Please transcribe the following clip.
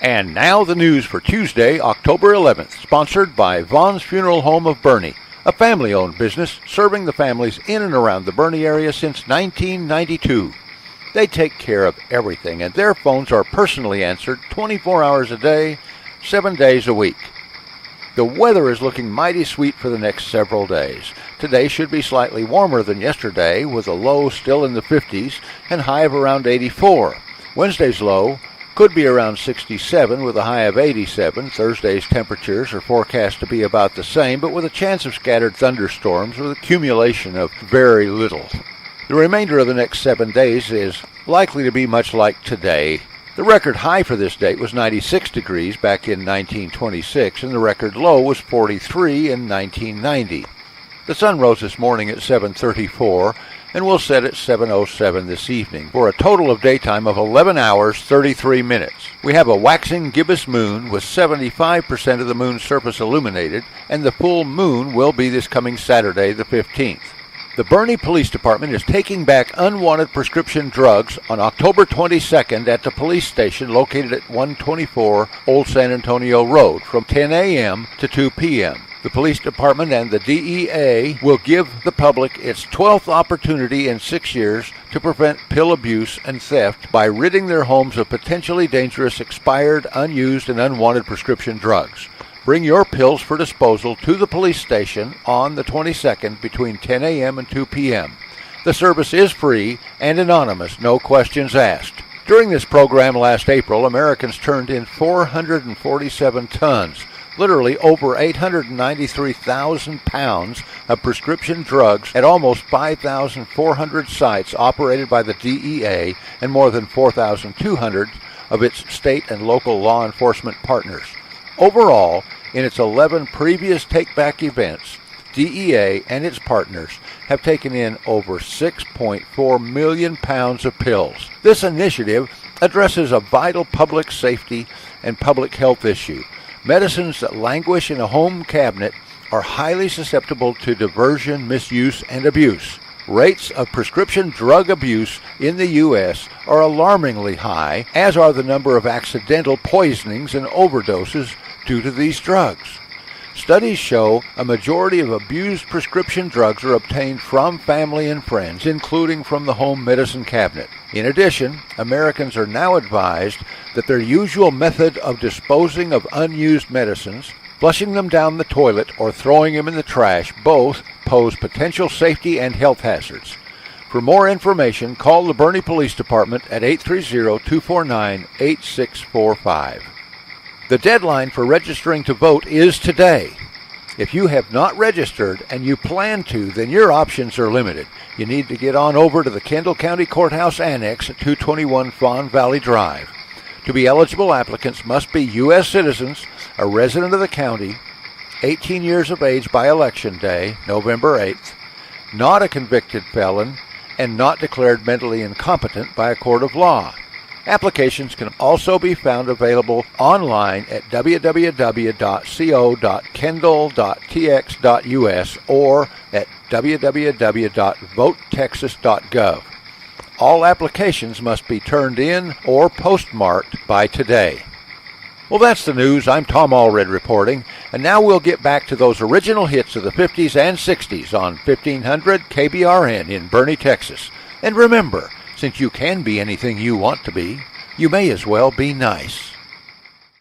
And now the news for Tuesday, October 11th, sponsored by Vaughn's Funeral Home of Boerne, a family-owned business serving the families in and around the Boerne area since 1992. They take care of everything, and their phones are personally answered 24 hours a day, 7 days a week. The weather is looking mighty sweet for the next several days. Today should be slightly warmer than yesterday, with a low still in the 50s and high of around 84. Wednesday's low could be around 67 with a high of 87. Thursday's temperatures are forecast to be about the same, but with a chance of scattered thunderstorms with accumulation of very little. The remainder of the next 7 days is likely to be much like today. The record high for this date was 96 degrees back in 1926, and the record low was 43 in 1990. The sun rose this morning at 7:34 and will set at 7:07 this evening for a total of daytime of 11 hours, 33 minutes. We have a waxing gibbous moon with 75% of the moon's surface illuminated, and the full moon will be this coming Saturday, the 15th. The Boerne Police Department is taking back unwanted prescription drugs on October 22nd at the police station located at 124 Old San Antonio Road from 10 a.m. to 2 p.m. The police department and the DEA will give the public its 12th opportunity in 6 years to prevent pill abuse and theft by ridding their homes of potentially dangerous expired, unused, and unwanted prescription drugs. Bring your pills for disposal to the police station on the 22nd between 10 a.m. and 2 p.m. The service is free and anonymous, no questions asked. During this program last April, Americans turned in 447 tons, literally over 893,000 pounds of prescription drugs at almost 5,400 sites operated by the DEA and more than 4,200 of its state and local law enforcement partners. Overall, in its 11 previous take-back events, DEA and its partners have taken in over 6.4 million pounds of pills. This initiative addresses a vital public safety and public health issue. Medicines that languish in a home cabinet are highly susceptible to diversion, misuse, and abuse. Rates of prescription drug abuse in the U.S. are alarmingly high, as are the number of accidental poisonings and overdoses due to these drugs. Studies show a majority of abused prescription drugs are obtained from family and friends, including from the home medicine cabinet. In addition, Americans are now advised that their usual method of disposing of unused medicines, flushing them down the toilet or throwing them in the trash, both pose potential safety and health hazards. For more information, call the Boerne Police Department at 830-249-8645. The deadline for registering to vote is today. If you have not registered and you plan to, then your options are limited. You need to get on over to the Kendall County Courthouse Annex at 221 Fawn Valley Drive. To be eligible, applicants must be U.S. citizens, a resident of the county, 18 years of age by Election Day, November 8th, not a convicted felon, and not declared mentally incompetent by a court of law. Applications can also be found available online at www.co.kendall.tx.us or at www.votetexas.gov. All applications must be turned in or postmarked by today. Well, that's the news. I'm Tom Allred reporting, and now we'll get back to those original hits of the 50s and 60s on 1500 KBRN in Boerne, Texas. And remember, since you can be anything you want to be, you may as well be nice.